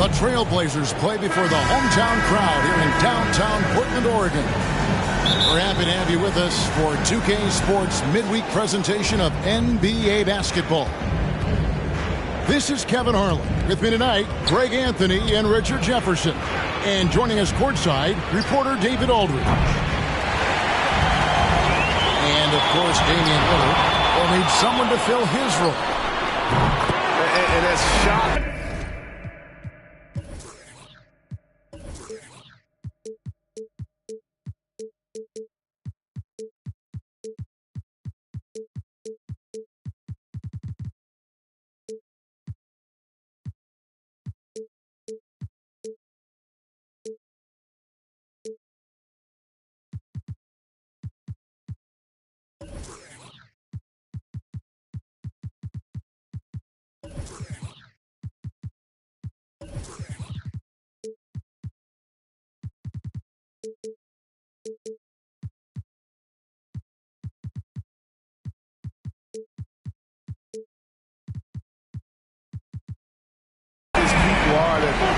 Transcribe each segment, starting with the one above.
The Trailblazers play before the hometown crowd here in downtown Portland, Oregon. We're happy to have you with us for 2K Sports midweek presentation of NBA basketball. This is Kevin Harlan. With me tonight, Greg Anthony and Richard Jefferson. And joining us courtside, reporter David Aldridge. And, of course, Damian Lillard will need someone to fill his role. And that's shot.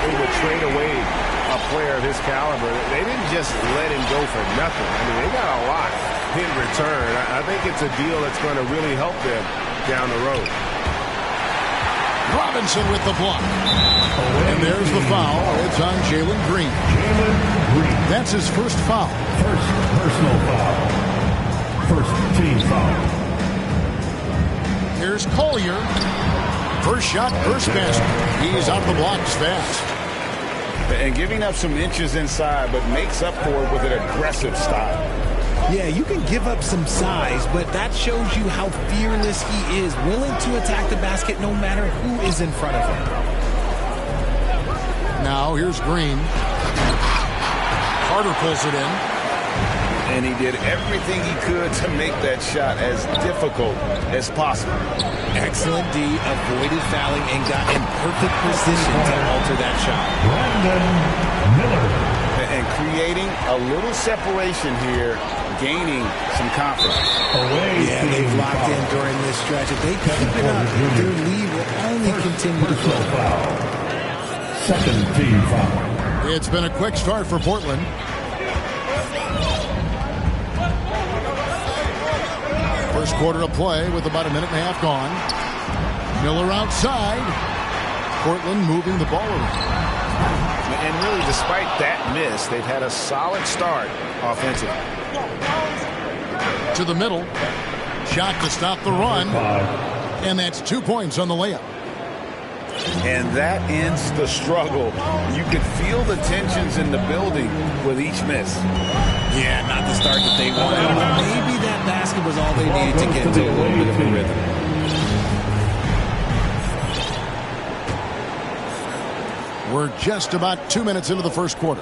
They would trade away a player of his caliber. They didn't just let him go for nothing. I mean, they got a lot in return. I think it's a deal that's going to really help them down the road. Robinson with the block. And there's the foul. It's on Jalen Green. That's his first foul. First personal foul. First team foul. Here's Collier. First shot, first basket. He's out of the blocks fast. And giving up some inches inside, but makes up for it with an aggressive style. Yeah, you can give up some size, but that shows you how fearless he is, willing to attack the basket no matter who is in front of him. Now here's Green. Carter pulls it in. And he did everything he could to make that shot as difficult as possible. Excellent D, avoided fouling, and got in perfect position to alter that shot. Brandon Miller. And creating a little separation here, gaining some confidence. Yeah, they've locked in during this stretch. If they keep it up, their lead will only continue to grow. Second team foul. It's been a quick start for Portland. First quarter of play with about a minute and a half gone. Miller outside. Portland moving the ball around. And really, despite that miss, they've had a solid start offensively. To the middle. Shot to stop the run. And that's 2 points on the layup. And that ends the struggle. You could feel the tensions in the building with each miss. Yeah, not the start that they wanted. But maybe that basket was all they needed to get to a little bit of a rhythm. We're just about 2 minutes into the first quarter.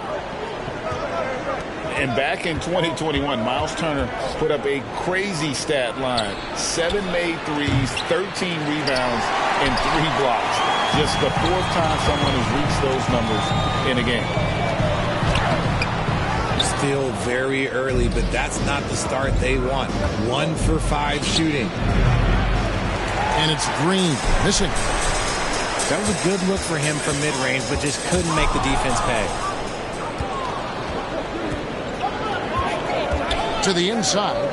And back in 2021, Miles Turner put up a crazy stat line. 7 made threes, 13 rebounds, and 3 blocks. Just the 4th time someone has reached those numbers in a game. Still very early, but that's not the start they want. 1 for 5 shooting. And it's Green missing. That was a good look for him from mid-range, but just couldn't make the defense pay. To the inside.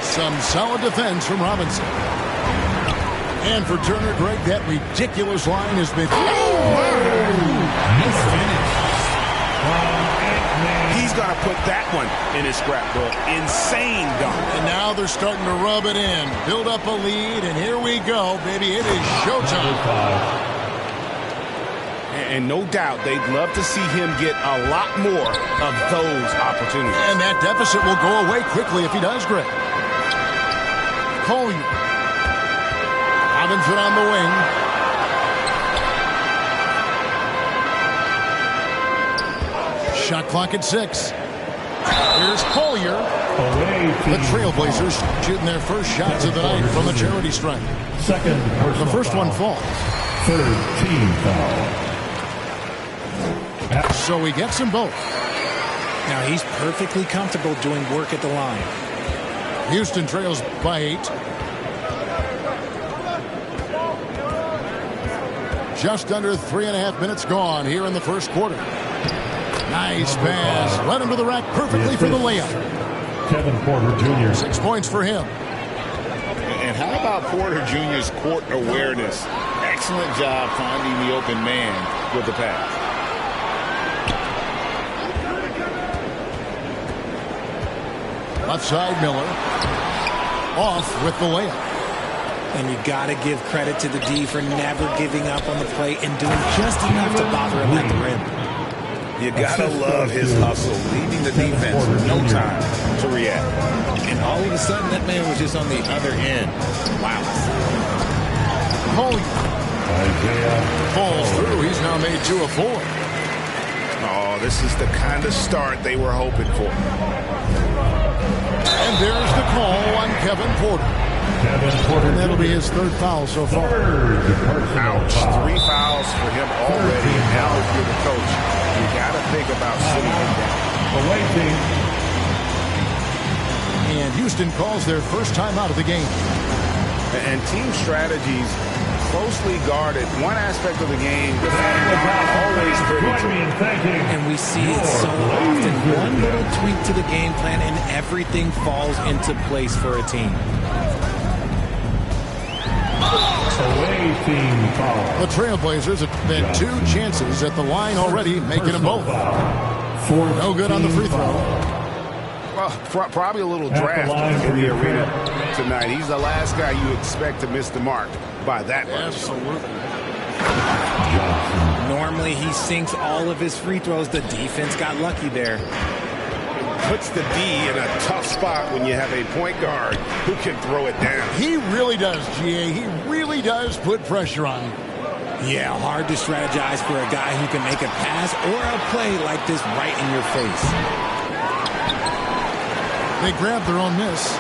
Some solid defense from Robinson. And for Turner, Greg, that ridiculous line has been... He's going to put that one in his scrapbook. Insane dunk. And now they're starting to rub it in. Build up a lead, and here we go, baby. It is showtime. And no doubt they'd love to see him get a lot more of those opportunities. And that deficit will go away quickly if he does, Greg. Collier. Robinson on the wing. Shot clock at 6. Here's Collier. The Trailblazers shooting their first shots of the night from the charity stripe. Second The first one falls. Third team foul. So he gets them both. Now he's perfectly comfortable doing work at the line. Houston trails by 8. Just under 3.5 minutes gone here in the first quarter. Nice pass. Led him to the rack perfectly for the layup. Kevin Porter Jr. 6 points for him. And how about Porter Jr.'s court awareness? Excellent job finding the open man with the pass. Left side, Miller. Off with the layup. And you got to give credit to the D for never giving up on the play and doing just enough to bother him at the rim. You gotta love his hustle, leaving the defense with no time to react. And all of a sudden, that man was just on the other end. Wow. Coley falls through. He's now made 2 of 4. Oh, this is the kind of start they were hoping for. And there's the call on Kevin Porter. And that'll be his 3rd foul so far. Ouch. 3 fouls for him already. And now if you're the coach, you got to think about sitting him down. Away team. And Houston calls their first time out of the game. And team strategies closely guarded. One aspect of the game, the fan always privy to. And we see it so often. One little tweak to the game plan and everything falls into place for a team. Away team foul. The Trailblazers have had 2 chances at the line already, making them both. No good on the free throw. Well, probably a little draft in the arena tonight. He's the last guy you expect to miss the mark by that much. Absolutely. Normally he sinks all of his free throws. The defense got lucky there. Puts the D in a tough spot when you have a point guard who can throw it down. He really does, GA. He really does put pressure on him. Yeah, hard to strategize for a guy who can make a pass or a play like this right in your face. They grab their own miss.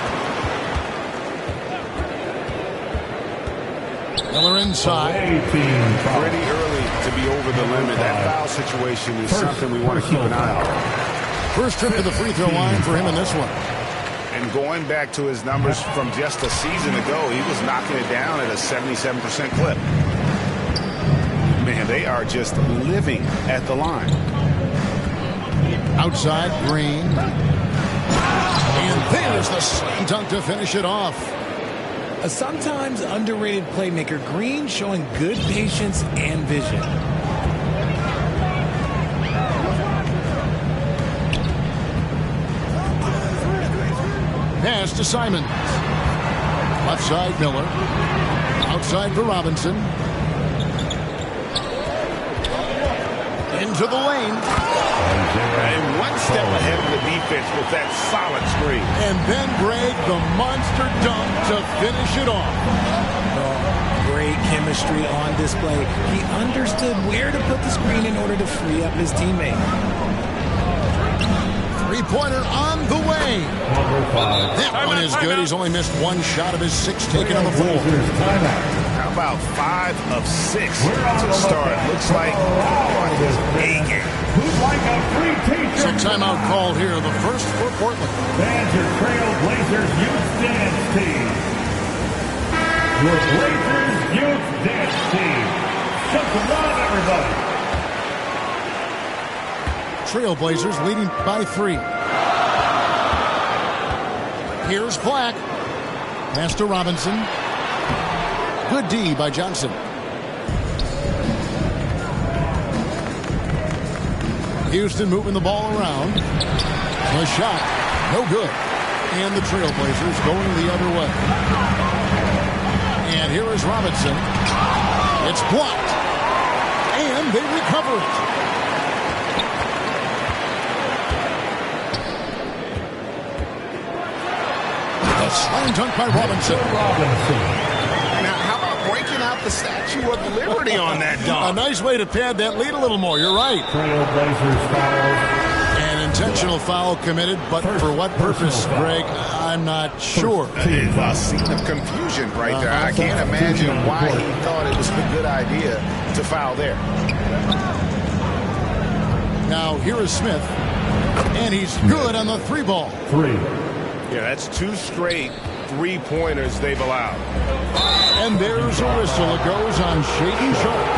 Miller inside. Pretty early to be over the limit. That foul situation is something we want to keep an eye on. First trip to the free throw line for him in this one. And going back to his numbers from just a season ago, he was knocking it down at a 77% clip. Man, they are just living at the line. Outside, Green. And there's the slam dunk to finish it off. A sometimes underrated playmaker, Green showing good patience and vision. Pass to Simons. Left side, Miller. Outside for Robinson. Into the lane. And one step ahead of the defense with that solid screen. And then Greg, the monster dunk to finish it off. Great chemistry on display. He understood where to put the screen in order to free up his teammate. Three-pointer on the way. That one is good. He's only missed 1 shot of his 6 taken on the floor. How about 5 of 6 to start? Looks like on his A game. So timeout called here, the first for Portland. Fans, your Trailblazers Youth Dance Team. Your Blazers Youth Dance Team. Show some love, everybody. Trailblazers leading by 3. Here's Black. Pass to Robinson. Good D by Johnson. Houston moving the ball around. A shot. No good. And the Trailblazers going the other way. And here is Robinson. It's blocked. And they recover it. A slam dunk by Robinson. Now, how about breaking out the Statue of Liberty on that dunk? A nice way to pad that lead a little more. You're right. Trailblazers foul. An intentional foul committed, but for what purpose, Greg? I'm not sure. A scene of confusion right there. I can't imagine why he thought it was a good idea to foul there. Now, here is Smith. And he's good on the 3 ball. 3. Yeah, that's 2 straight 3-pointers they've allowed. And there's a whistle. It goes on Shaden Sharp.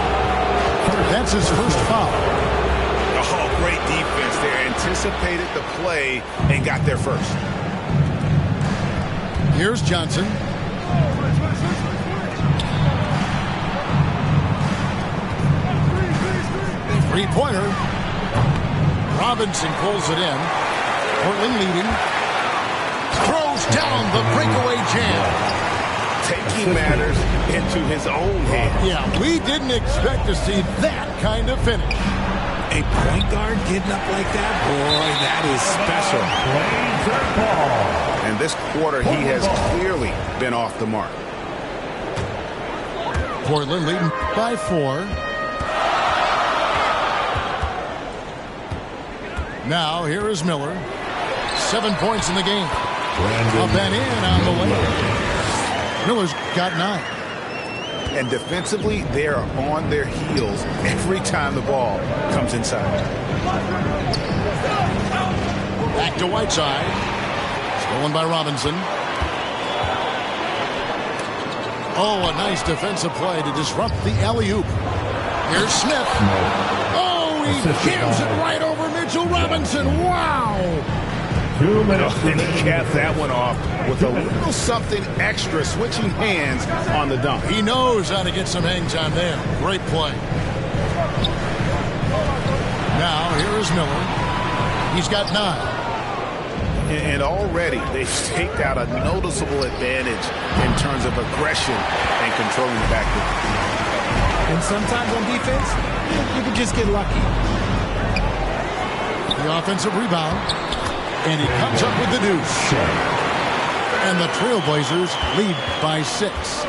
That's his first foul. Oh, great defense there. Anticipated the play and got there first. Here's Johnson. Three-pointer. Robinson pulls it in. Portland leading. Throws down the breakaway jam. Taking matters into his own hands. Yeah, we didn't expect to see that kind of finish. A point guard getting up like that, boy, that is special. And this quarter, he has clearly been off the mark. Portland leading by 4. Now, here is Miller. 7 points in the game. Up and in on the layup. Miller's got 9. And defensively, they are on their heels every time the ball comes inside. Back to Whiteside. Stolen by Robinson. Oh, a nice defensive play to disrupt the alley-oop. Here's Smith. Oh, he jams it right over Mitchell Robinson. Wow. 2 minutes. And he capped that one off with a little something extra, switching hands on the dunk. He knows how to get some hangs on there. Great play. Now, here is Miller. He's got 9. And already they've staked out a noticeable advantage in terms of aggression and controlling the backcourt. And sometimes on defense, you can just get lucky. The offensive rebound. And he comes up with the deuce. And the Trailblazers lead by 6.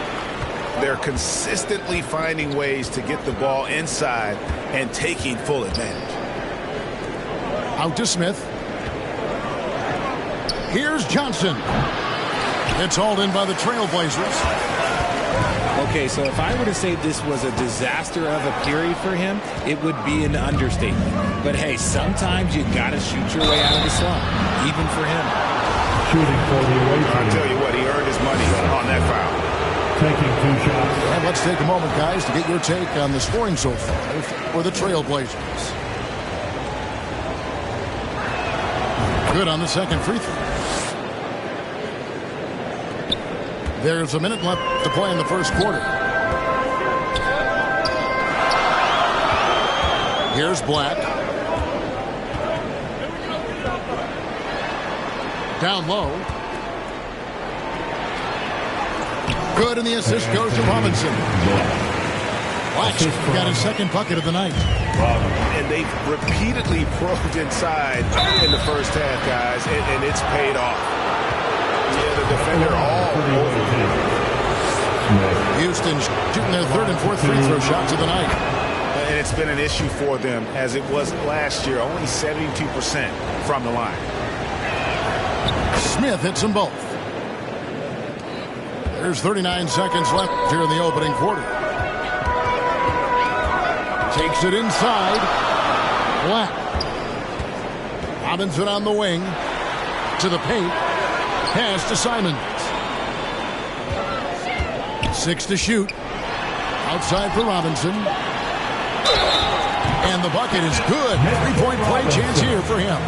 They're consistently finding ways to get the ball inside and taking full advantage. Out to Smith. Here's Johnson. It's hauled in by the Trailblazers. Okay, so if I were to say this was a disaster of a period for him, it would be an understatement. But hey, sometimes you got to shoot your way out of the slump, even for him. Shooting for the away team. I'll tell you what, he earned his money on that foul. Taking 2 shots. And let's take a moment, guys, to get your take on the scoring so far for the Trailblazers. Good on the second free throw. There's a minute left to play in the first quarter. Here's Black. Down low. Good, and the assist goes to Robinson. Black's got his second bucket of the night. And they've repeatedly probed inside in the first half, guys, and it's paid off. Yeah, the defender all over him. Houston shooting their third and fourth free throw shots of the night. And it's been an issue for them, as it was last year, only 72% from the line. Smith hits them both. There's 39 seconds left here in the opening quarter. Takes it inside. Black. Robinson on the wing. To the paint. Pass to Simons. 6 to shoot. Outside for Robinson. And the bucket is good. 3-point play chance here for him.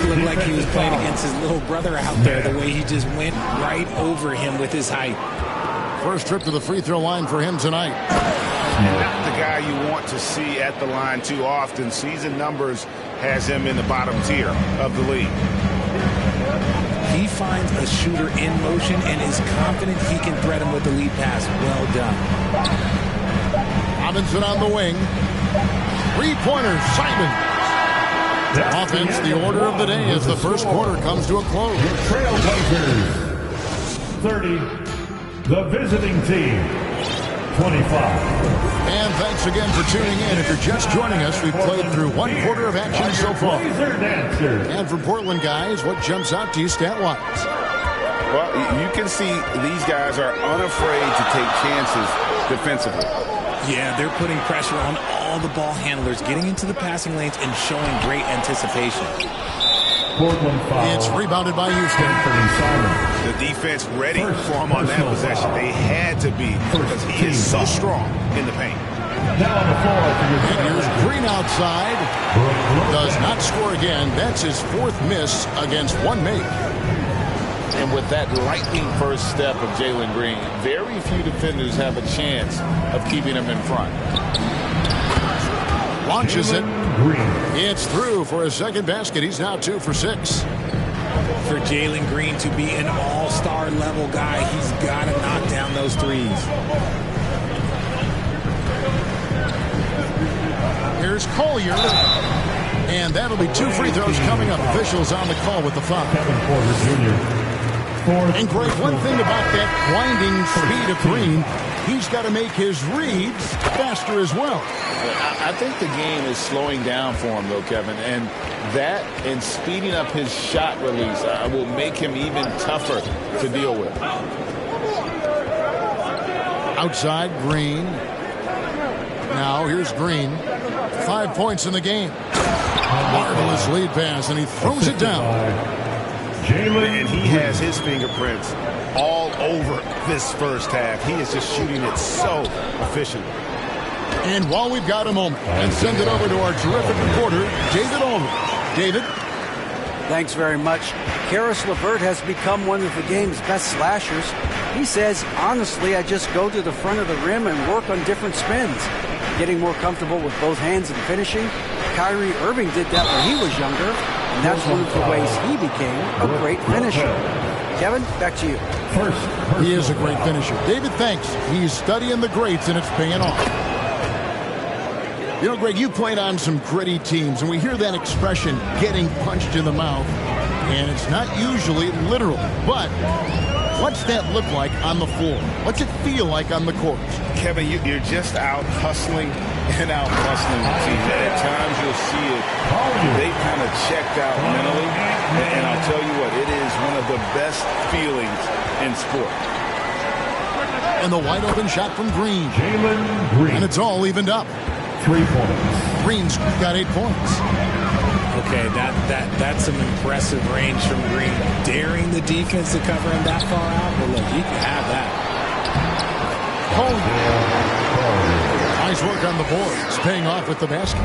Looked like he was playing against his little brother out there, the way he just went right over him with his height. First trip to the free throw line for him tonight. Not the guy you want to see at the line too often. Season numbers has him in the bottom tier of the league. He finds a shooter in motion and is confident he can thread him with the lead pass. Well done. Robinson on the wing. Three-pointer, Simons. Offense, the order of the day as the first quarter comes to a close. The Trailblazers, 30. The visiting team, 25. And thanks again for tuning in. If you're just joining us, we've played through one quarter of action so far. And from Portland, guys, what jumps out to you stat-wise? Well, you can see these guys are unafraid to take chances defensively. Yeah, they're putting pressure on all the ball handlers, getting into the passing lanes and showing great anticipation. Portland foul. It's rebounded by Houston. The defense ready for him on that possession. They had to be, because he is so strong in the paint. Now on the floor for your And here's Green outside. Does not score again. That's his fourth miss against one make. And with that lightning first step of Jalen Green, very few defenders have a chance of keeping him in front. Launches it. Green. It's through for his second basket. He's now 2 for 6. For Jalen Green to be an all-star level guy, he's got to knock down those threes. Here's Collier. And that'll be 2 free throws coming up. Officials on the call with the foul. Kevin Porter Jr. And Greg, one thing about that winding speed of Green, he's got to make his reads faster as well. I think the game is slowing down for him, though, Kevin. And that and speeding up his shot release will make him even tougher to deal with. Outside, Green. Now, here's Green. 5 points in the game. Marvelous lead pass, and he throws it down. And he has his fingerprints all over this first half. He is just shooting it so efficient. And while we've got a moment, let's send it over to our terrific reporter, David Aldridge. David? Thanks very much. Karis LeVert has become one of the game's best slashers. He says, honestly, I just go to the front of the rim and work on different spins. Getting more comfortable with both hands and finishing. Kyrie Irving did that when he was younger, and that's one of the ways he became a great finisher. Kevin, back to you. He is a great finisher. David, thanks. He's studying the greats, and it's paying off. You know, Greg, you played on some gritty teams, and we hear that expression, getting punched in the mouth, and it's not usually literal. But what's that look like on the floor? What's it feel like on the court? Kevin, you're just out hustling and out hustling the team. At times you'll see it. They've kind of checked out mentally. And I'll tell you what, it is one of the best feelings in sport. And the wide open shot from Green. Jalen Green. And it's all evened up. 3 points. Green's got 8 points. Okay, that's some impressive range from Green. Daring the defense to cover him that far out, but look, he can have that. Nice work on the boards, paying off with the basket.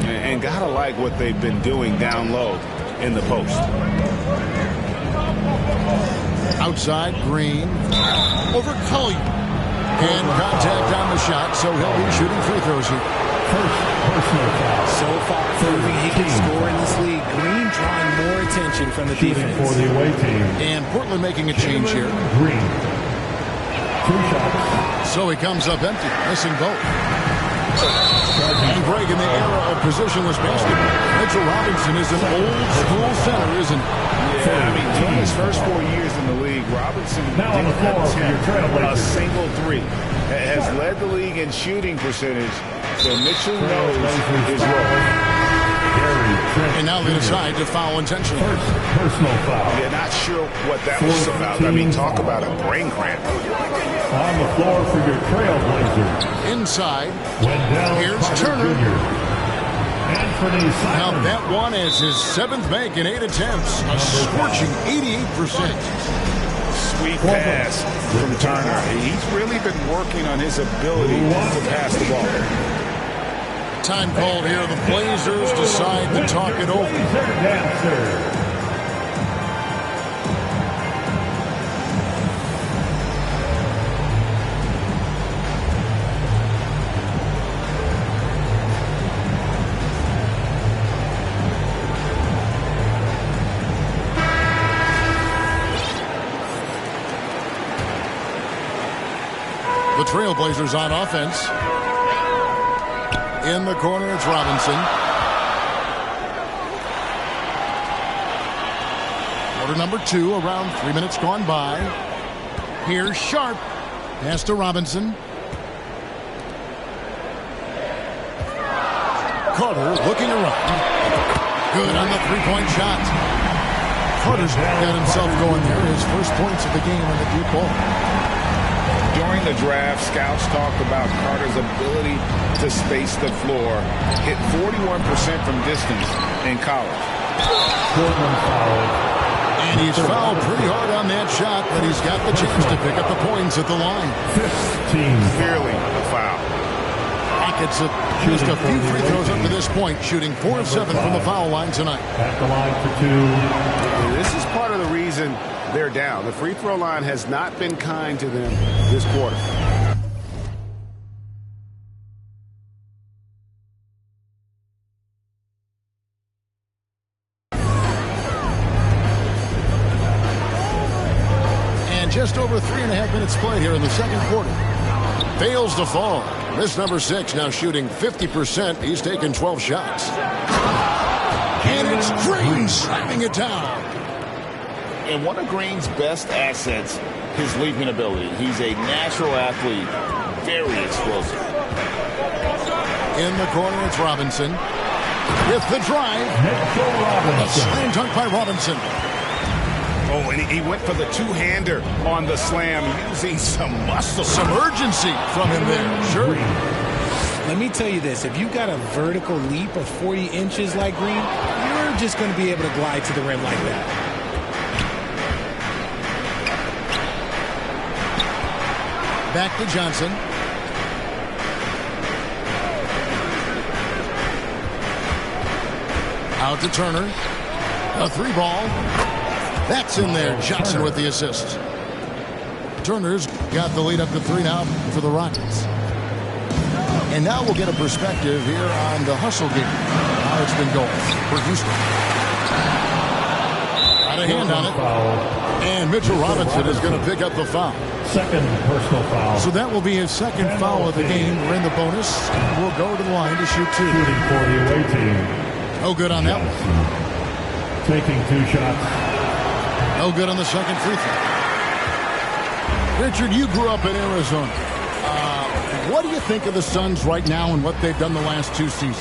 And gotta like what they've been doing down low in the post. Outside, Green. Over Collier. And contact on the shot, so he'll be shooting free throws here. Personal foul. So far, proving he can score in this league. Green drawing more attention from the Shooting defense. for the away team. And Portland making a change here. Green. 2 shots. So he comes up empty, missing both. And Greg, in the era of positionless basketball, Mitchell Robinson is an old school center, isn't he? Yeah, I mean, during his first 4 years in the league, Robinson Now on the floor for your didn't Trailblazers. attempt a single three. Has led the league in shooting percentage, so Mitchell knows his role. And now they decide to foul intentionally. Personal foul. You're not sure what that was about. I mean, talk about a brain cramp. On the floor for your Trailblazers. Inside, Wendell here's Carter Turner. Jr. Anthony Now Simon. that one is his 7th make in 8 attempts, a scorching 88%. Sweet pass from Turner. He's really been working on his ability to pass the ball. Time called here. The Blazers decide to talk it over. Blazer dancer. The Trailblazers on offense. In the corner, it's Robinson. Quarter number 2, around 3 minutes gone by. Here's Sharp. Pass to Robinson. Carter looking around. Good on the three-point shot. Carter's got himself going there. His first points of the game on the deep ball. During the draft, scouts talked about Carter's ability to space the floor. Hit 41% from distance in college. Portland foul. And he's fouled pretty hard on that shot, but he's got the chance to pick up the points at the line. 15. Clearly a foul. Rockets have used a few free throws up to this point, shooting 4 of 7 from the foul line tonight. At the line for 2. This is part of the reason they're down. The free throw line has not been kind to them this quarter. And just over 3.5 minutes played here in the second quarter. Fails to fall. This number 6 now shooting 50%. He's taken 12 shots. And it's Green slamming it down. And one of Green's best assets, his leaping ability. He's a natural athlete, very explosive. In the corner, it's Robinson. With the drive. A slam dunk by Robinson. Oh, and he went for the two-hander on the slam, using some muscle. Some urgency from him there. Sure. Let me tell you this. If you got a vertical leap of 40 inches like Green, you're just going to be able to glide to the rim like that. Back to Johnson. Out to Turner. A 3-ball. That's in there. Johnson with the assist. Turner's got the lead up to 3 now for the Rockets. And now we'll get a perspective here on the hustle game. How it's been going for Houston. Got a hand on it. And Mitchell Robinson is going to pick up the foul. Second personal foul. So that will be his second foul of the game. We're in the bonus. We'll go to the line to shoot 2. Shooting for the away team. No good on that one. Taking 2 shots. No good on the second free throw. Richard, you grew up in Arizona. What do you think of the Suns right now and what they've done the last 2 seasons?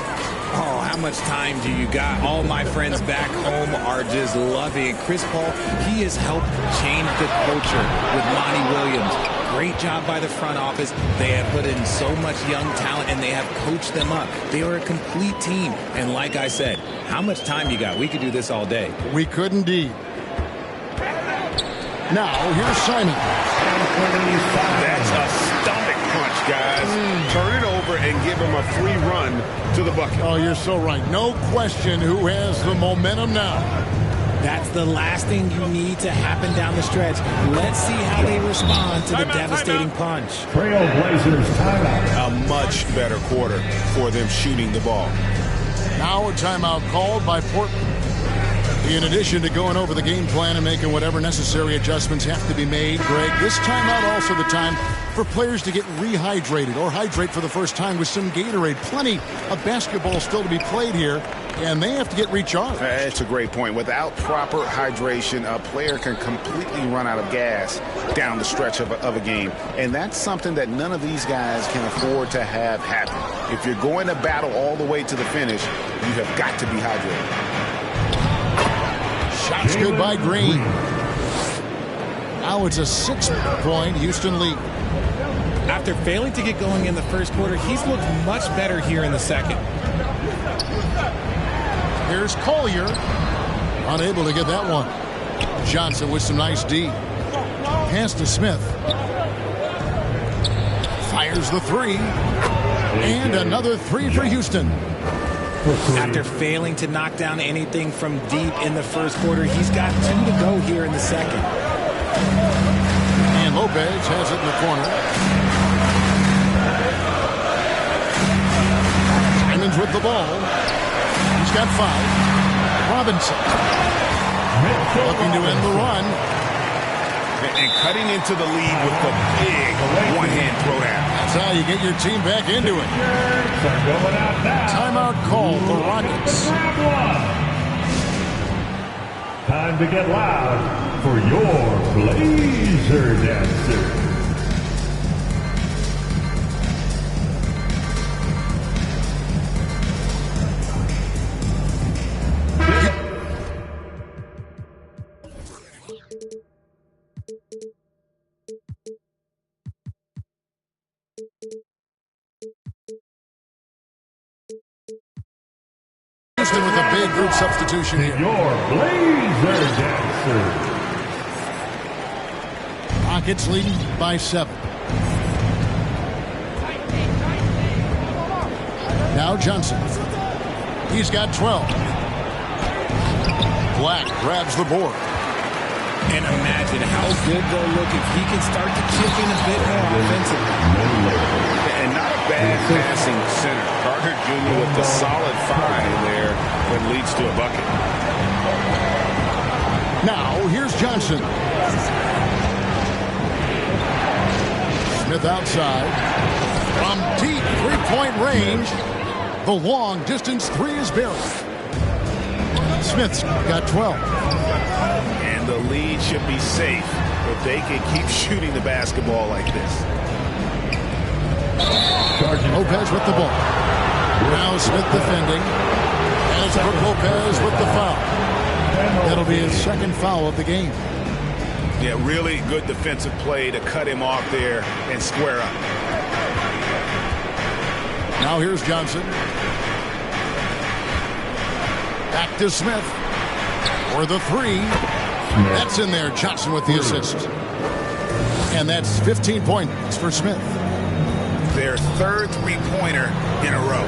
Oh, how much time do you got? All my friends back home are just loving it. Chris Paul, he has helped change the culture with Monty Williams. Great job by the front office. They have put in so much young talent, and they have coached them up. They are a complete team. And like I said, how much time you got? We could do this all day. We could indeed. Now, here's Simon. That's a stomach punch, guys. Turn it over and give him a free run to the bucket. Oh, you're so right. No question who has the momentum now. That's the last thing you need to happen down the stretch. Let's see how they respond to the devastating punch. Trailblazers timeout. A much better quarter for them shooting the ball. Now a timeout called by Portland. In addition to going over the game plan and making whatever necessary adjustments have to be made, Greg, this timeout also the time for players to get rehydrated or hydrate for the first time with some Gatorade. Plenty of basketball still to be played here, and they have to get recharged. That's a great point. Without proper hydration, a player can completely run out of gas down the stretch of a game. And that's something that none of these guys can afford to have happen. If you're going to battle all the way to the finish, you have got to be hydrated. Shots good by Green. Now it's a 6-point Houston lead. After failing to get going in the first quarter, he's looked much better here in the second. Here's Collier. Unable to get that one. Johnson with some nice D. Pass to Smith. Fires the 3. And another 3 for Houston. After failing to knock down anything from deep in the first quarter, he's got 2 to go here in the second. And Lopez has it in the corner. Simon's with the ball. He's got 5. Robinson looking to end the run. And cutting into the lead with the big one-hand throwdown. That's how you get your team back into it. Timeout call for Rockets. Time to get loud for your Blazer Dancer. Houston with a big group substitution here. Your Blazer Dancer. Rockets leading by 7. Now Johnson. He's got 12. Black grabs the board. And imagine how good they'll look if he can start to chip in a bit more offensively. And not a bad passing center. Carter Jr. with the solid find there that leads to a bucket. Now, here's Johnson. Smith outside. From deep three-point range, the long-distance three is buried. Smith's got 12. And the lead should be safe if they can keep shooting the basketball like this. Lopez with the ball. Now Smith defending. As Brook Lopez with the foul. That'll be his second foul of the game. Yeah, really good defensive play to cut him off there and square up. Now here's Johnson. Back to Smith. For the three. That's in there. Johnson with the assist. And that's 15 points for Smith. Their third three-pointer in a row.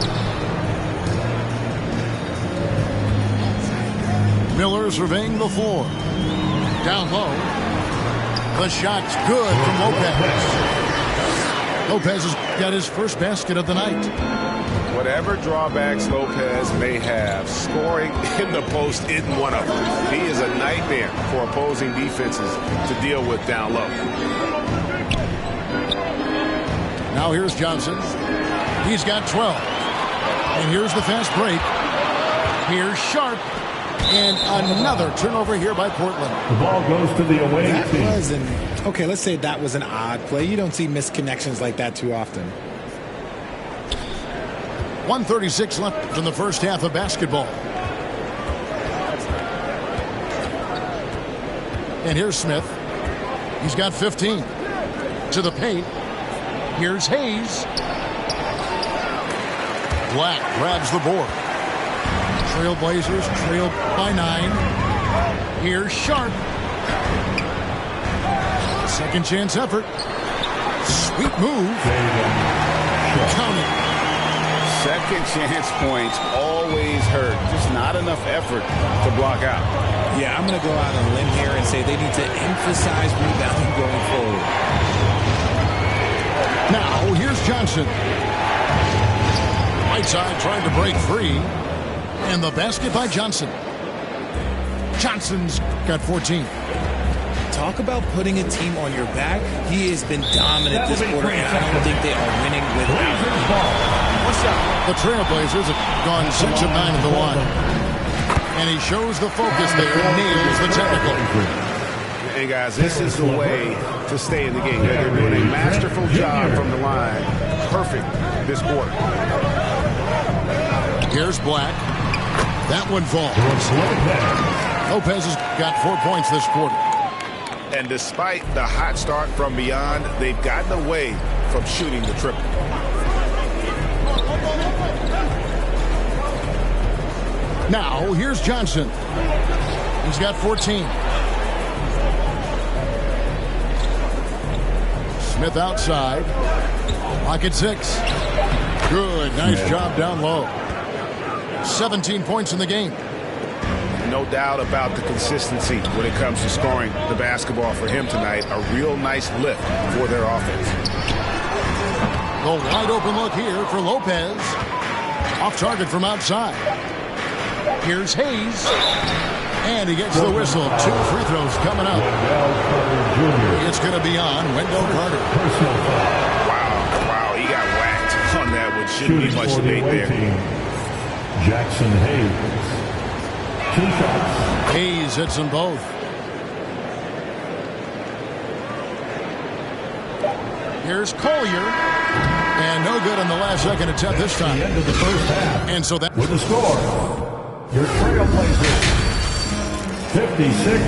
Miller surveying the floor. Down low. The shot's good from Lopez. Lopez has got his first basket of the night. Whatever drawbacks Lopez may have, scoring in the post isn't one of them. He is a nightmare for opposing defenses to deal with down low. Now here's Johnson. He's got 12. And here's the fast break. Here's Sharp. And another turnover here by Portland. The ball goes to the away team. Okay, let's say that was an odd play. You don't see missed connections like that too often. 1:36 left in the first half of basketball. And here's Smith. He's got 15. To the paint. Here's Hayes. Black grabs the board. Trailblazers trail by 9. Here's Sharp. Second chance effort. Sweet move. Count it. Second chance points always hurt. Just not enough effort to block out. Yeah, I'm going to go out on a limb here and say they need to emphasize rebounding going forward. Now, here's Johnson. Right side trying to break free. And the basket by Johnson. Johnson's got 14. Talk about putting a team on your back. He has been dominant this quarter, and I don't think they are winning without him. What's up? The Trailblazers have gone 6 of 9 at the line. And he shows the focus there and nails the technical. And guys, this is the way to stay in the game. They're doing a masterful job from the line. Perfect this quarter. Here's Black. That one falls. Lopez has got 4 points this quarter. And despite the hot start from beyond, they've gotten away from shooting the triple. Now, here's Johnson. He's got 14. Smith outside. Pocket 6. Good. Nice job down low. 17 points in the game. No doubt about the consistency when it comes to scoring the basketball for him tonight. A real nice lift for their offense. The wide open look here for Lopez. Off target from outside. Here's Hayes. And he gets the whistle. 2 free throws coming up. It's going to be on Wendell Carter. Wow, he got whacked on that one. Shouldn't be much debate there. Jackson Hayes. 2 shots. Hayes hits them both. Here's Collier. And no good on the last second attempt this time. The end of the first half. And so that with the score, your Trailblazers 56.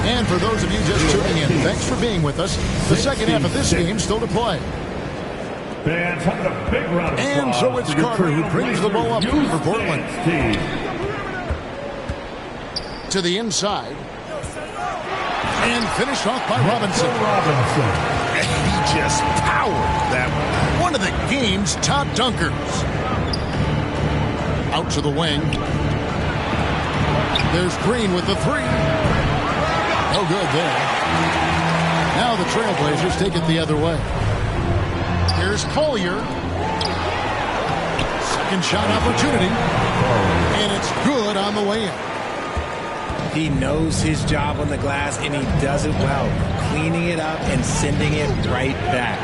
And for those of you just tuning in, thanks for being with us. The second half of this game still to play. Fans having a big round of and so it's Carter who brings the ball up for Portland. To the inside. And finished off by Robinson. And he just powered that one. One of the game's top dunkers. Out to the wing. There's Green with the three. No good there. Now the Trailblazers take it the other way. Here's Collier. Second shot opportunity. And it's good on the way in. He knows his job on the glass, and he does it well. Cleaning it up and sending it right back.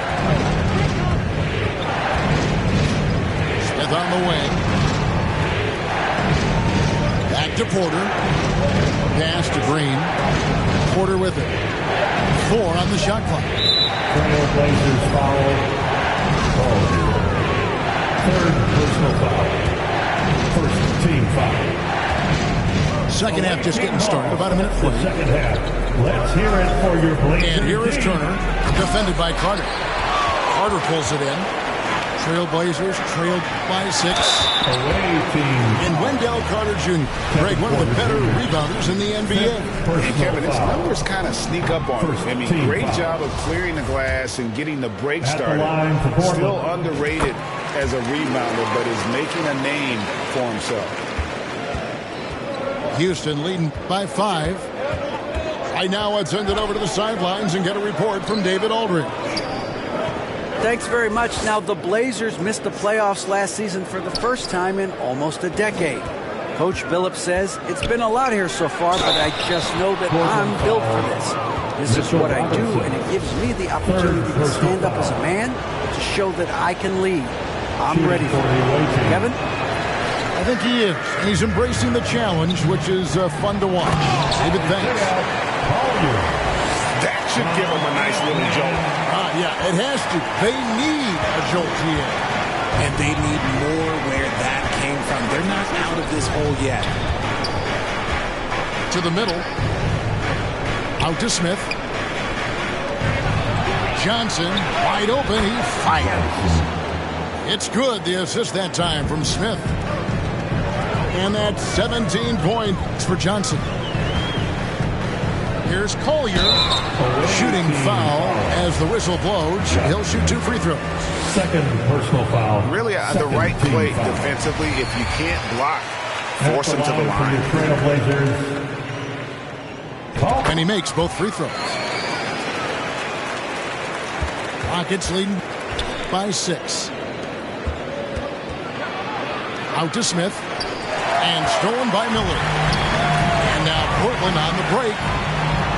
Smith on the wing. Back to Porter. Pass to Green. Porter with it. 4 on the shot clock. Trailblazers foul. Third personal foul. First team foul. Second half just getting started. About a minute The 40. second half. Let's hear it for your Blazers. And here is team. Turner, defended by Carter. Carter pulls it in. Trailblazers trailed by 6. Away team. And Wendell Carter Jr., Greg, one of the better rebounders in the NBA. And Kevin, his numbers kind of sneak up on him. I mean, Team great foul. job of clearing the glass and getting the break At the started. line for Portland. Still underrated as a rebounder, but is making a name for himself. Houston leading by 5. Right now, let's send it over to the sidelines and get a report from David Aldridge. Thanks very much. Now, the Blazers missed the playoffs last season for the first time in almost a decade. Coach Billups says, it's been a lot here so far, but I just know that I'm built for this. This is what I do, and it gives me the opportunity to stand up as a man to show that I can lead. I'm ready for it. Kevin? I think he is, and he's embracing the challenge, which is fun to watch. David, thanks. That should give him a nice little jolt. Yeah, it has to. They need a jolt here. And they need more where that came from. They're not out of this hole yet. To the middle. Out to Smith. Johnson, wide open. He fires. It's good, the assist that time from Smith. And that's 17 points for Johnson. Here's Collier. Shooting foul as the whistle blows. He'll shoot 2 free throws. Second personal foul. Really the Second right team play foul. defensively. If you can't block, force him to the For line. the Trailblazers. Call. And he makes both free throws. Rockets leading by 6. Out to Smith. And stolen by Miller. And now Portland on the break.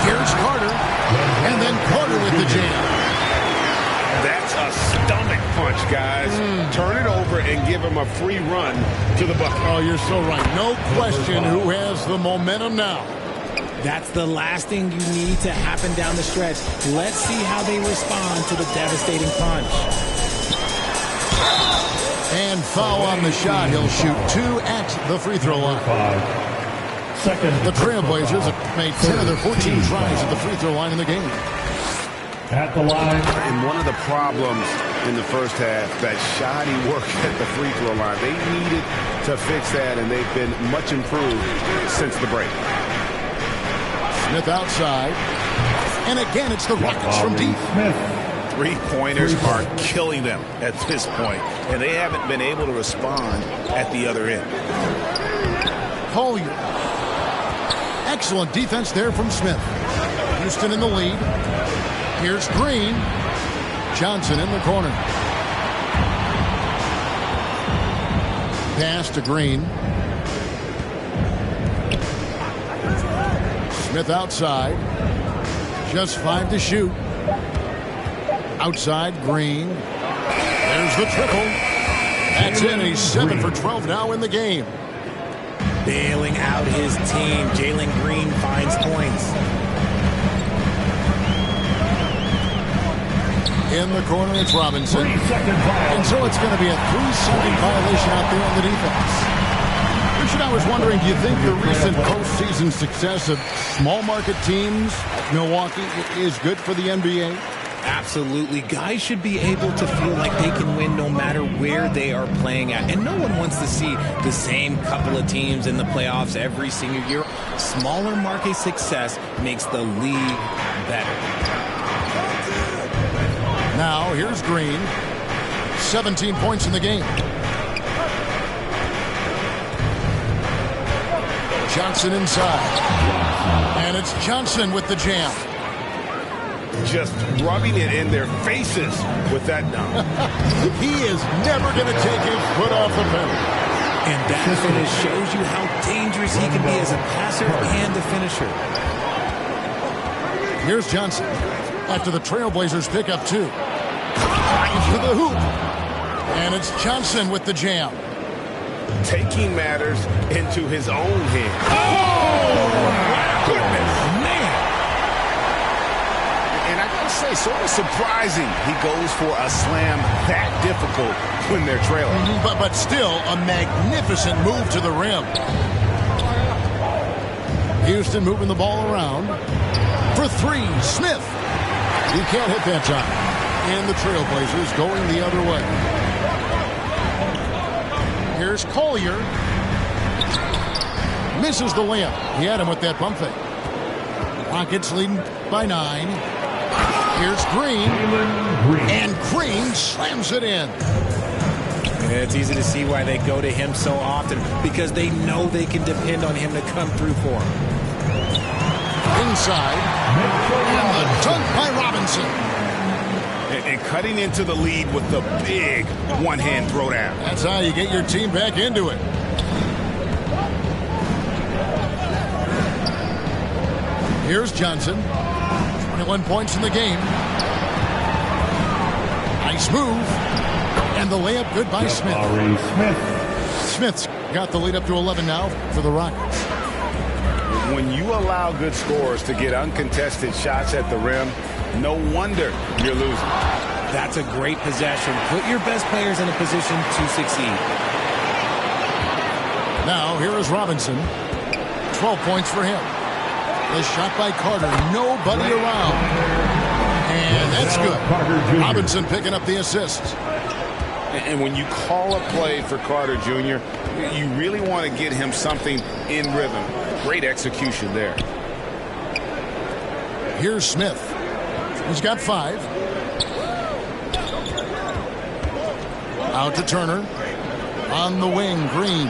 Here's Carter. And then Carter with the jam. That's a stomach punch, guys. Turn it over and give him a free run to the bucket. Oh, you're so right. No question who has the momentum now. That's the last thing you need to happen down the stretch. Let's see how they respond to the devastating punch. And foul on the shot. He'll shoot 2 at the free throw line. Second. The Trailblazers have made 10 of their 14 tries at the free throw line in the game. At the line. And one of the problems in the first half, that shoddy work at the free throw line. They needed to fix that, and they've been much improved since the break. Smith outside. And again, it's the Rockets from deep. Smith. Three-pointers are killing them at this point, and they haven't been able to respond at the other end. Collier. Excellent defense there from Smith. Houston in the lead. Here's Green. Johnson in the corner. Pass to Green. Smith outside. Just 5 to shoot. Outside, Green. There's the triple. That's in. He's 7 for 12 now in the game. Bailing out his team. Jalen Green finds points. In the corner, it's Robinson. 3-second foul. And so it's going to be a 3-second violation out there on the defense. Richard, I was wondering, do you think the recent postseason success of small market teams like Milwaukee is good for the NBA? Absolutely. Guys should be able to feel like they can win no matter where they are playing at. And no one wants to see the same couple of teams in the playoffs every single year. Smaller market success makes the league better. Now, here's Green. 17 points in the game. Johnson inside. And it's Johnson with the jam. Just rubbing it in their faces with that dunk. He is never going to take his foot off the pedal. And that finish shows you how dangerous he can be as a passer and a finisher. Here's Johnson after the Trailblazers pick up 2. To the hoop. And it's Johnson with the jam. Taking matters into his own hands. Oh, my goodness. Man. And I gotta say, sort of surprising he goes for a slam that difficult when they're trailing. But still a magnificent move to the rim. Houston moving the ball around. For 3, Smith. He can't hit that time. And the Trailblazers going the other way. Here's Collier. Misses the layup. He had him with that bump fake. Rockets leading by 9. Here's Green. And Green slams it in. It's easy to see why they go to him so often, because they know they can depend on him to come through for them. Inside. And the dunk by Robinson. And cutting into the lead with the big one-hand throwdown. That's how you get your team back into it. Here's Johnson. 21 points in the game. Nice move. And the layup good by Smith. Smith's got the lead up to 11 now for the Rockets. When you allow good scorers to get uncontested shots at the rim, no wonder you're losing. That's a great possession. Put your best players in a position to succeed. Now, here is Robinson. 12 points for him. The shot by Carter. Nobody around. And that's good. Robinson picking up the assist. And when you call a play for Carter Jr., you really want to get him something in rhythm. Great execution there. Here's Smith. He's got 5. Out to Turner. On the wing, Green.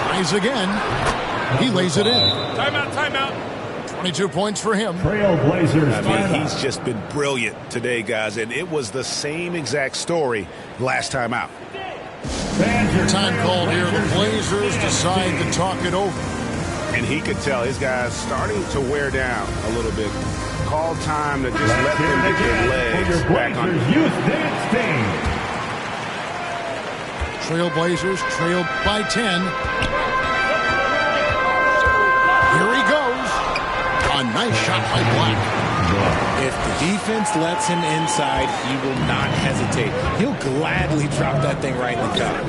Tries again. He lays it in. Timeout, timeout. 22 points for him. Trailblazers. I mean, he's just been brilliant today, guys, and it was the same exact story last time out. Time called here. The Blazers decide to talk it over. And he could tell his guys starting to wear down a little bit. Called time to just let them get their legs back on. Trailblazers trailed by 10. Here he goes. A nice shot by Black. If the defense lets him inside, he will not hesitate. He'll gladly drop that thing right in the cup.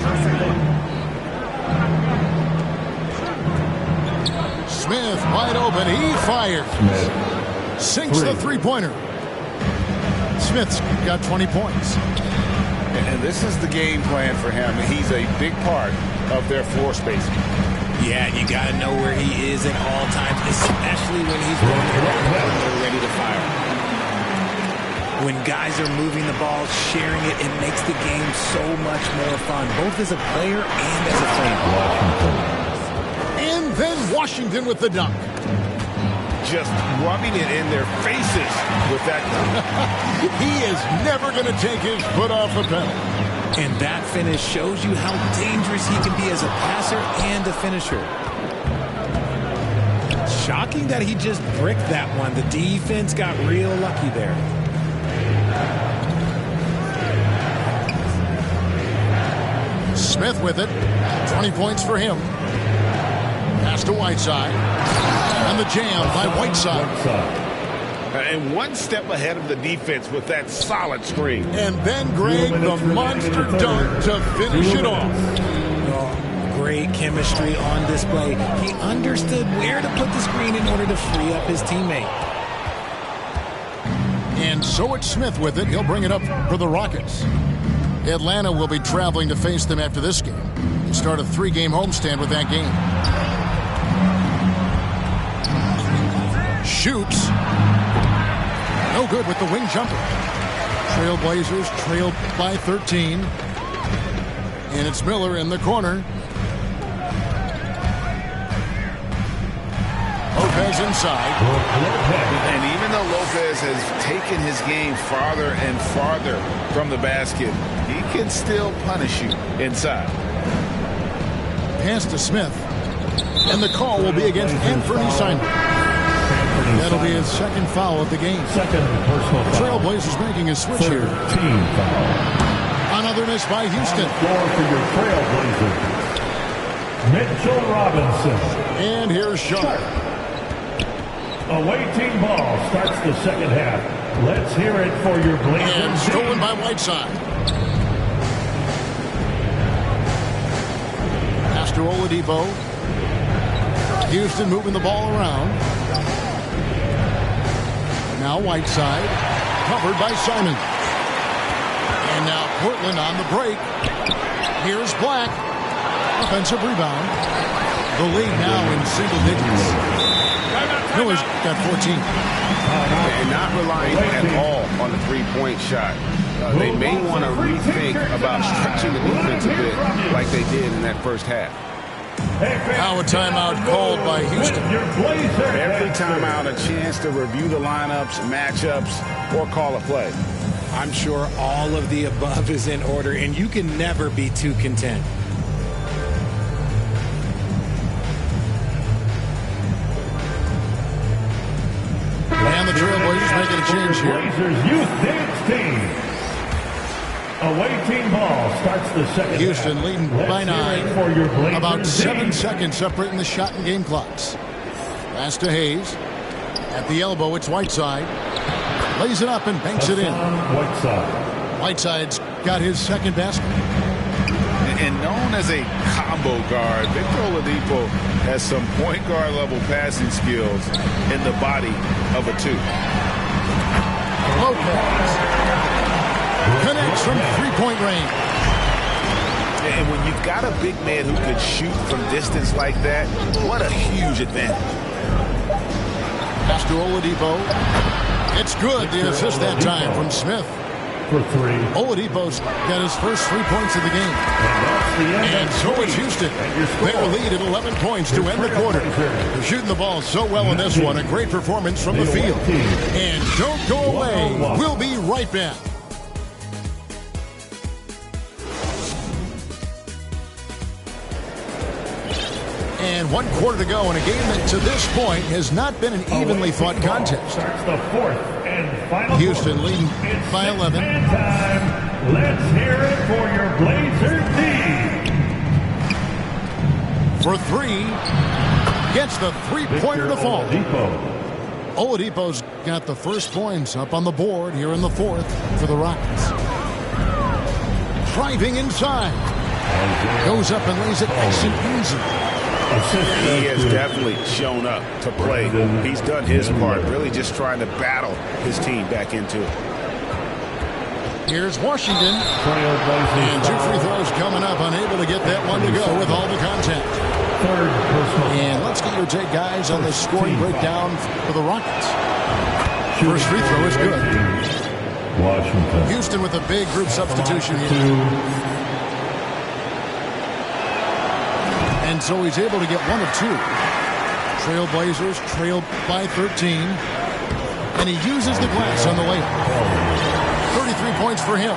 Smith wide open. He fires. Sinks the three-pointer. Smith's got 20 points. And this is the game plan for him. He's a big part of their floor spacing. Yeah, you got to know where he is at all times, especially when he's running around the perimeter ready to fire. When guys are moving the ball, sharing it, it makes the game so much more fun, both as a player and as a fan. And then Washington with the dunk. Just rubbing it in their faces with that dunk. He is never going to take his foot off the pedal. And that finish shows you how dangerous he can be as a passer and a finisher. Shocking that he just bricked that one. The defense got real lucky there. Smith with it. 20 points for him. Pass to Whiteside. And the jam by Whiteside. And one step ahead of the defense with that solid screen. And then Greg, the monster dunk to finish it off. Oh, great chemistry on display. He understood where to put the screen in order to free up his teammate. And so it's Smith with it. He'll bring it up for the Rockets. Atlanta will be traveling to face them after this game. They start a 3-game homestand with that game. Shoots. No good with the wing jumper. Trailblazers trailed by 13. And it's Miller in the corner. Lopez inside. And even though Lopez has taken his game farther and farther from the basket, he can still punish you inside. Pass to Smith. And the call will be against Anthony Simon. That'll be his second foul of the game. Second personal foul. Trailblazers making a switch here. Team foul. Another miss by Houston. On the floor for your Trailblazers, Mitchell Robinson. And here's Sharp. Away team ball starts the second half. Let's hear it for your Blazers. And stolen by Whiteside. Pass to Oladipo. Houston moving the ball around. Now Whiteside. Covered by Simon. And now Portland on the break. Here's Black. Offensive rebound. The lead now in single digits. Miller's got 14. And not relying at all on the three-point shot. They may want to rethink about stretching the defense a bit like they did in that first half. Now a timeout called by Houston. Every timeout a chance to review the lineups, matchups, or call a play. I'm sure all of the above is in order, and you can never be too content. And the Trailblazers making a change here. Blazers youth dance team. Away team ball starts the second Houston half. leading Let's by hear 9. it for your Blazers About 7 team. seconds separating the shot and game clocks. Pass to Hayes. At the elbow, it's Whiteside. Lays it up and banks it in. Whiteside. Whiteside's got his second basket. And known as a combo guard, Victor Oladipo has some point guard level passing skills in the body of a two. Lopez connects from three-point range. And when you've got a big man who could shoot from distance like that, what a huge advantage. Pass to Oladipo. It's good. The assist that time from Smith. For three. Oladipo's got his first 3 points of the game. And so it's Houston. Their lead at 11 points to end the quarter. They're shooting the ball so well in this one. A great performance from the field. And don't go away. We'll be right back. And 1 quarter to go in a game that to this point has not been an evenly fought contest. Starts the fourth and final Houston quarter. leading It's by 11. six-man time. Let's hear it for your Blazers team. For 3. Gets the three-pointer to fall. Oladipo. Oladipo's got the first points up on the board here in the fourth for the Rockets. Driving inside. Goes up and lays it nice and easy. He has definitely shown up to play. He's done his part, really just trying to battle his team back into it. Here's Washington. And 2 free throws coming up, unable to get that one to go with all the contact. Third personal. And let's get your take, guys, on the scoring breakdown for the Rockets. First free throw is good. Washington. Houston with a big group substitution here. And so he's able to get 1 of 2. Trailblazers trail by 13. And he uses the glass on the layup. 33 points for him.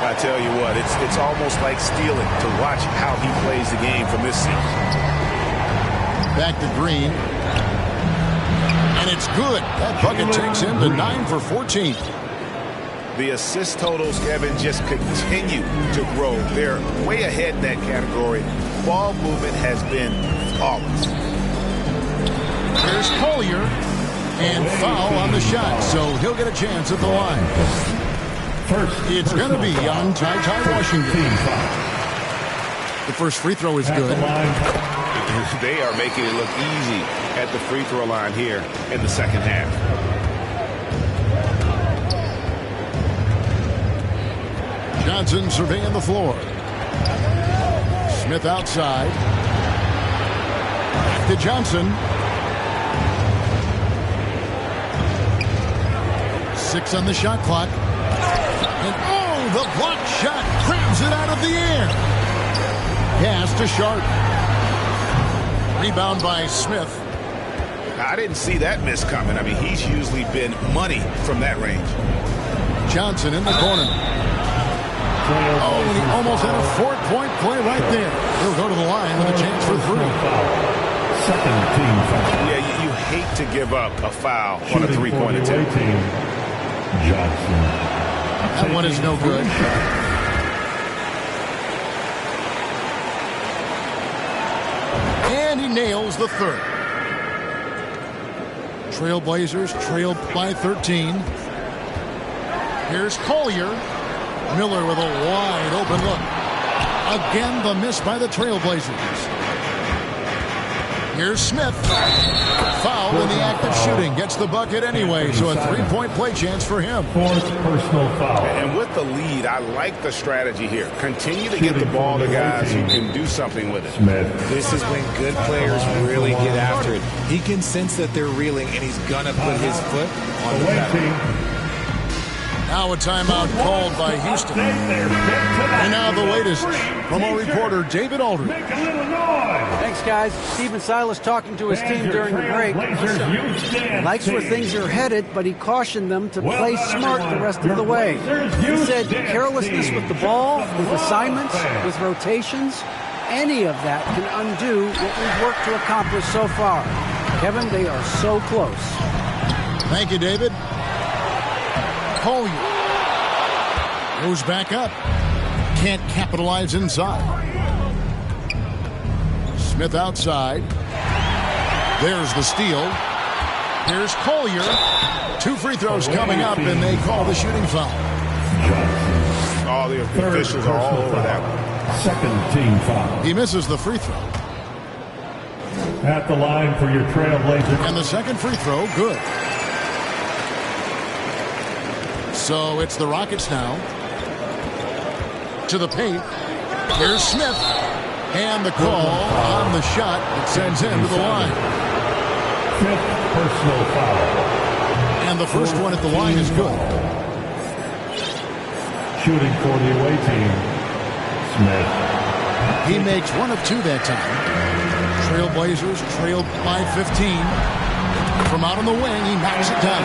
I tell you what, it's almost like stealing to watch how he plays the game from this seat. Back to Green. And it's good. That bucket takes him to 9 for 14. The assist totals, Kevin, just continue to grow. They're way ahead in that category. Ball movement has been flawless. Here's Collier. And foul on the shot, so he'll get a chance at the line. It's going to be on Ty Washington. The first free throw is good. They are making it look easy at the free throw line here in the second half. Johnson surveying the floor. Smith outside. Back to Johnson. 6 on the shot clock. And the block shot. Grabs it out of the air. Pass to Sharp. Rebound by Smith. I didn't see that miss coming. I mean, he's usually been money from that range. Johnson in the corner. Oh, and he almost had a 4-point play right there. He'll go to the line with a chance for 3. Second team foul. Yeah, you hate to give up a foul on a three-point attempt. Johnson. That one is no good. And he nails the third. Trailblazers trailed by 13. Here's Collier. Miller with a wide open look. Again, the miss by the Trailblazers. Here's Smith. Foul in the act of shooting. Gets the bucket anyway, so a 3-point play chance for him. Fourth personal foul. And with the lead, I like the strategy here. Continue to get the ball to guys who can do something with it. Smith. This is when good players really get after it. He can sense that they're reeling, and he's going to put his foot on the pedal. Now a timeout called by Houston. And now the latest from our reporter, David Aldridge. Thanks, guys. Stephen Silas talking to his team during the break. He likes where things are headed, but he cautioned them to play smart the rest of the way. He said carelessness with the ball, with assignments, with rotations, any of that can undo what we've worked to accomplish so far. Kevin, they are so close. Thank you, David. Collier goes back up. Can't capitalize inside. Smith outside. There's the steal. Here's Collier. 2 free throws coming up, and they call the shooting foul. All the officials are all over that one. Second team foul. He misses the free throw. At the line for your Trailblazers. And the second free throw, good. So it's the Rockets now. To the paint. Here's Smith. And the call on the shot. It sends him to the line. Fifth personal foul. And the first one at the line is good. Shooting for the away team. Smith. He makes 1 of 2 that time. Trailblazers trailed by 15. From out on the wing, he knocks it down.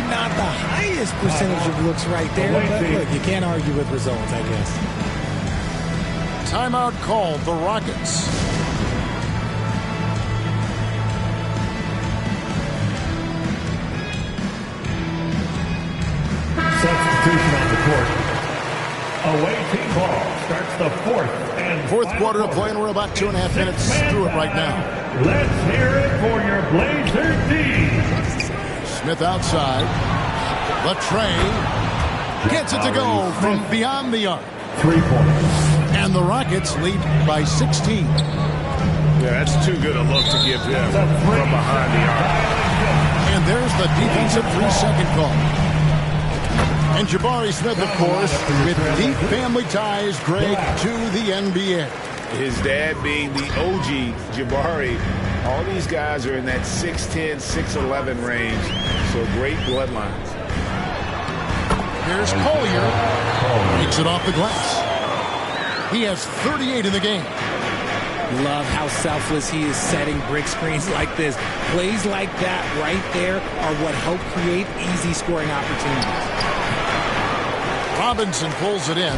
Not the highest percentage of looks right there, but look, you can't argue with results, I guess. Timeout called, the Rockets. Substitution on the court. Away team ball starts the fourth quarter of play, and we're about 2.5 minutes through it right now. Let's hear it for your Blazer D. Smith outside. Latrey gets it to go from beyond the arc. 3 points. And the Rockets lead by 16. Yeah, that's too good a look to give them from behind the arc. And there's the defensive 3-second call. And Jabari Smith, of course, with deep family ties, Greg, to the NBA. His dad being the OG, Jabari. All these guys are in that 6'10", 6'11" range, so great bloodlines. Here's Collier. Takes it off the glass. He has 38 in the game. Love how selfless he is setting brick screens like this. Plays like that right there are what help create easy scoring opportunities. Robinson pulls it in.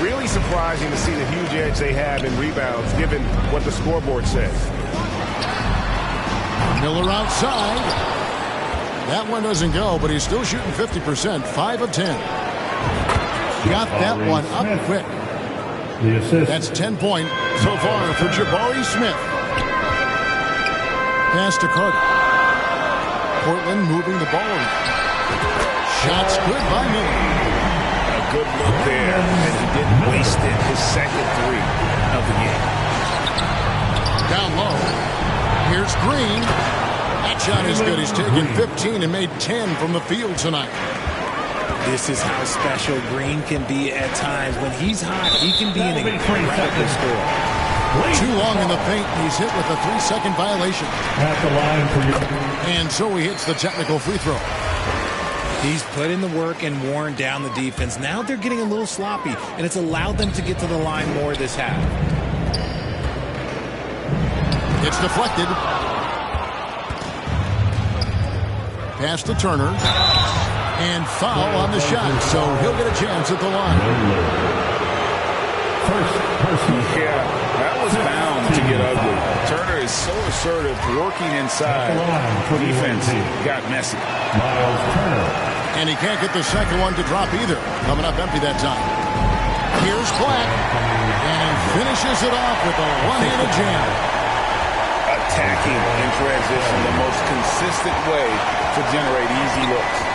Really surprising to see the huge edge they have in rebounds, given what the scoreboard says. Miller outside. That one doesn't go, but he's still shooting 50%, 5 of 10. Got that one up quick. The assist. That's 10 points so far for Jabari Smith. Pass to Carter. Portland moving the ball around. Shots good by Miller. A good look there, and he didn't waste it. His second 3 of the game. Down low. Here's Green. That shot is good. He's taken 15 and made 10 from the field tonight. This is how special Green can be at times. When he's hot, he can be an incredible scorer. Too long in the paint. He's hit with a 3-second violation. At the line for you. And so he hits the technical free throw. He's put in the work and worn down the defense. Now they're getting a little sloppy, and it's allowed them to get to the line more this half. It's deflected. Pass to Turner. And foul on the shot, so he'll get a chance at the line. Yeah, that was bound to get ugly. Turner is so assertive, working inside. Defense got messy. And he can't get the second one to drop either. Coming up empty that time. Here's Black. And he finishes it off with a one-handed jam. Attacking in transition, the most consistent way to generate easy looks.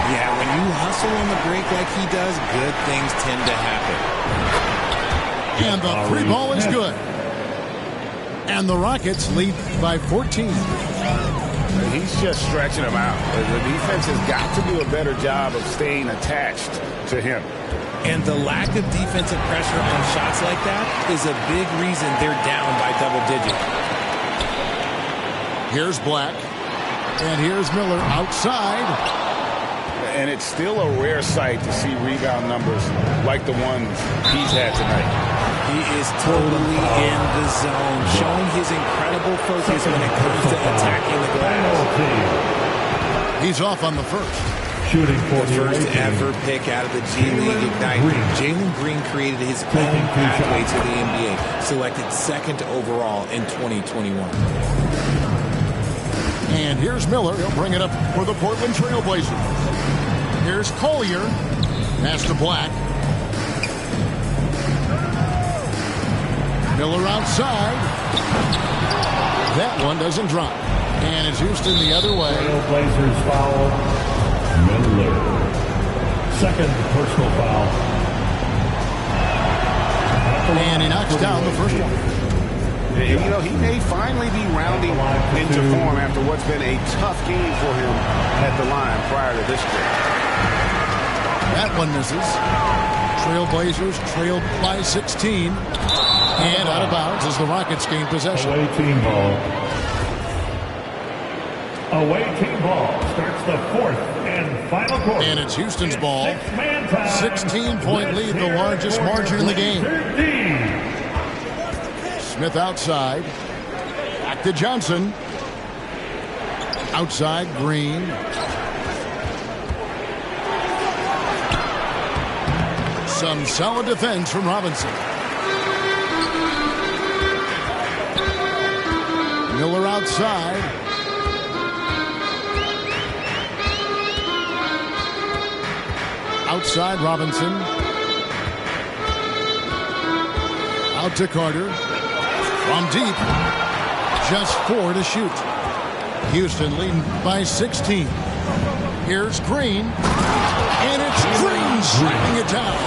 Yeah, when you hustle on the break like he does, good things tend to happen. And the free ball is good. And the Rockets lead by 14. He's just stretching them out. The defense has got to do a better job of staying attached to him. And the lack of defensive pressure on shots like that is a big reason they're down by double digits. Here's Black. And here's Miller outside. And it's still a rare sight to see rebound numbers like the ones he's had tonight. He is totally in the zone, showing his incredible focus when it comes to attacking the glass. He's off on the first. Shooting for the first ever pick out of the G League Ignite. Jalen Green created his own pathway to the NBA, selected second overall in 2021. And here's Miller. He'll bring it up for the Portland Trail Blazers. Here's Collier. Pass to Black. Miller outside. That one doesn't drop. And it's Houston the other way. Blazers foul. Miller. Second personal foul. And he knocks down the first one. You know, he may finally be rounding into form after what's been a tough game for him at the line prior to this trip. That one misses. Trailblazers trailed by 16. And out of bounds as the Rockets gain possession. Away team ball. Away team ball starts the fourth and final quarter. And it's Houston's ball. 16-point lead, the largest margin in the game. Smith outside. Back to Johnson. Outside, Green. Some solid defense from Robinson. Miller outside. Outside, Robinson. Out to Carter. From deep. Just 4 to shoot. Houston leading by 16. Here's Green. And it's Green slapping it down.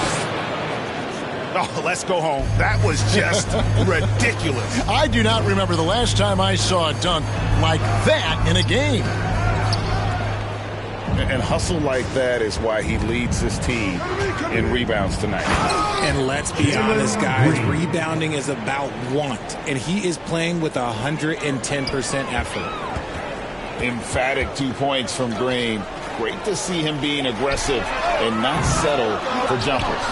Oh, let's go home. That was just ridiculous. I do not remember the last time I saw a dunk like that in a game. And hustle like that is why he leads his team in rebounds tonight. And let's be honest, guys, rebounding is about want, and he is playing with 110% effort. Emphatic 2 points from Green. Great to see him being aggressive and not settle for jumpers.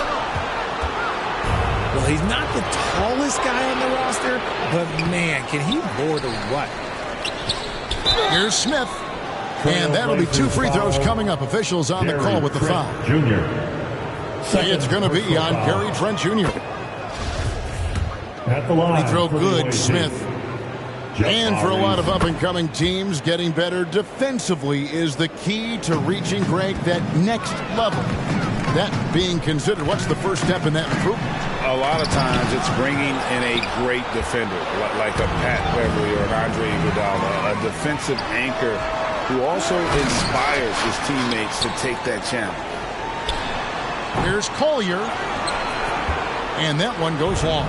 Well, he's not the tallest guy on the roster, but man, can he board or what? Here's Smith. And that'll be 2 free throws coming up. Officials on the call with the foul. Jr. It's going to be on Gary Trent Jr. At the line. Free throw good, Smith. And for a lot of up-and-coming teams, getting better defensively is the key to reaching, Greg, that next level. That being considered, what's the first step in that improvement? A lot of times it's bringing in a great defender, like a Pat Beverly or an Andre Iguodala, a defensive anchor who also inspires his teammates to take that challenge. Here's Collier. And that one goes long.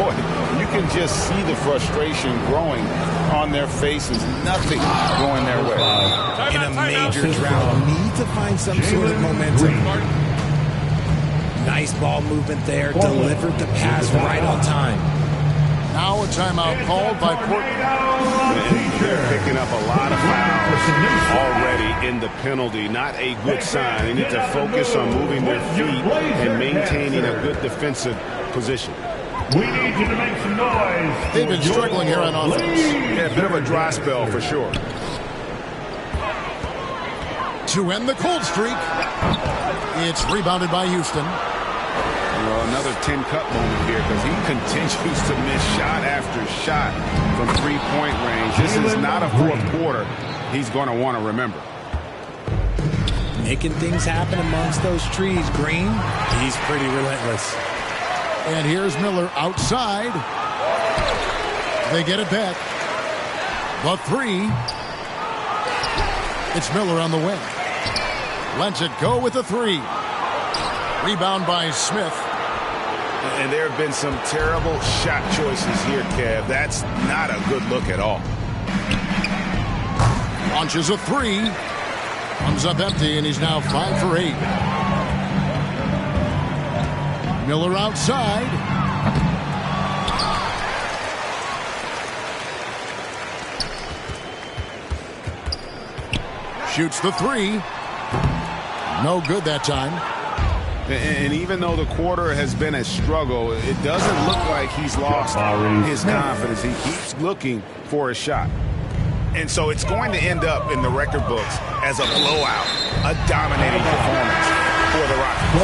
Boy, you can just see the frustration growing on their faces. Nothing going their way. In a major drought, need to find some sort of momentum. Nice ball movement there. Delivered the pass right on time. Now a timeout called by Portland. They're picking up a lot of fouls already in the penalty. Not a good sign. They need to focus on moving their feet and maintaining a good defensive position. We need you to make some noise. They've been struggling here on offense. Yeah, a bit of a dry spell for sure. To end the cold streak, it's rebounded by Houston. Well, another 10-cut moment here because he continues to miss shot after shot from three-point range. This is not a fourth quarter he's going to want to remember. Making things happen amongst those trees. Green, he's pretty relentless. And here's Miller outside. They get it back. The three. It's Miller on the wing. Lets it go with the three. Rebound by Smith. And there have been some terrible shot choices here, Kev. That's not a good look at all. Launches a three. Comes up empty, and he's now 5 for 8. Miller outside. Shoots the three. No good that time. And even though the quarter has been a struggle, it doesn't look like he's lost his confidence. He keeps looking for a shot. And so it's going to end up in the record books as a blowout, a dominating performance for the Rockets.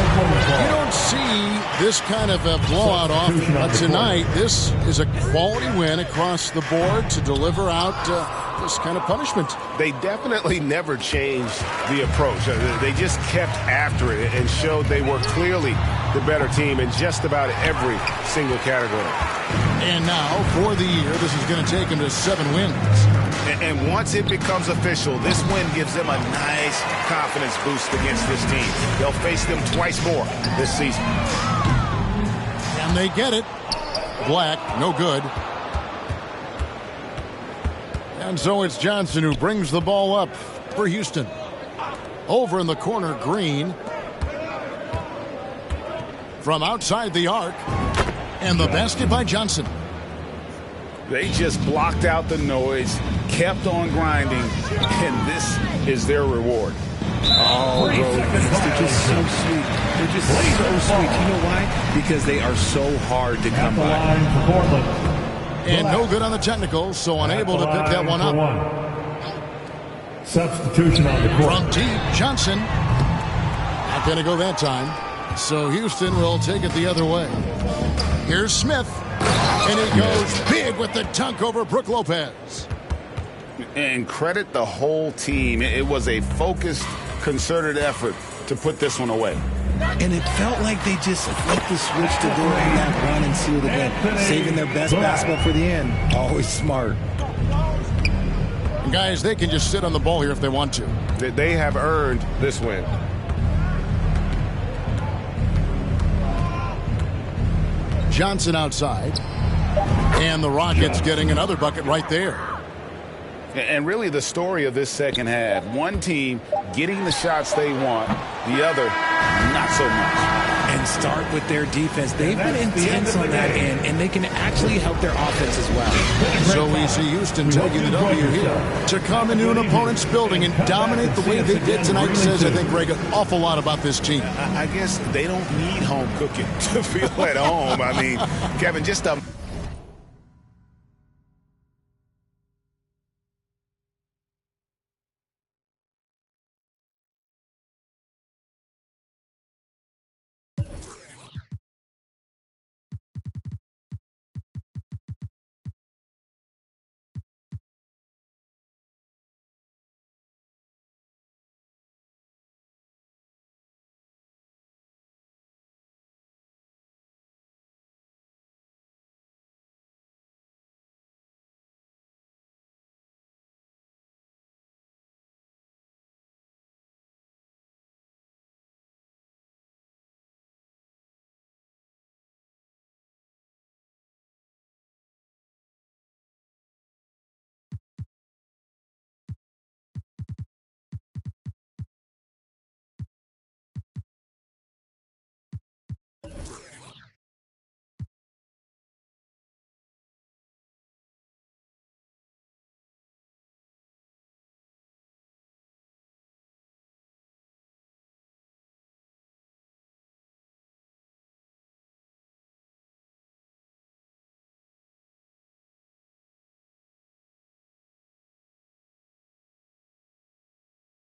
You don't see this kind of a blowout often, but tonight this is a quality win across the board to deliver out this kind of punishment. They definitely never changed the approach. They just kept after it and showed they were clearly the better team in just about every single category. And now, for the year, this is going to take them to 7 wins. And once it becomes official, this win gives them a nice confidence boost against this team. They'll face them twice more this season. And they get it. Black, no good. And so it's Johnson who brings the ball up for Houston. Over in the corner, Green. From outside the arc. And the basket by Johnson. They just blocked out the noise, kept on grinding, and this is their reward. Oh, bro, they're just so sweet. They're just so sweet. You know why? Because they are so hard to come by. And no good on the technical, so unable to pick that one up. Substitution on the court. From deep, Johnson. Not going to go that time. So Houston will take it the other way. Here's Smith. And he goes big with the dunk over Brook Lopez. And credit the whole team. It was a focused, concerted effort to put this one away. And it felt like they just flipped the switch to go on that run and seal the win, saving their best basketball for the end. Always smart. And guys, they can just sit on the ball here if they want to. They have earned this win. Johnson outside. And the Rockets getting another bucket right there. And really the story of this second half, one team getting the shots they want, the other not so much. And start with their defense. They've been intense on that end, and they can actually help their offense as well. So we see Houston taking the W here. To come into an opponent's building and dominate the way they did tonight says, I think, Greg, an awful lot about this team. I guess they don't need home cooking to feel at home. I mean, Kevin, just a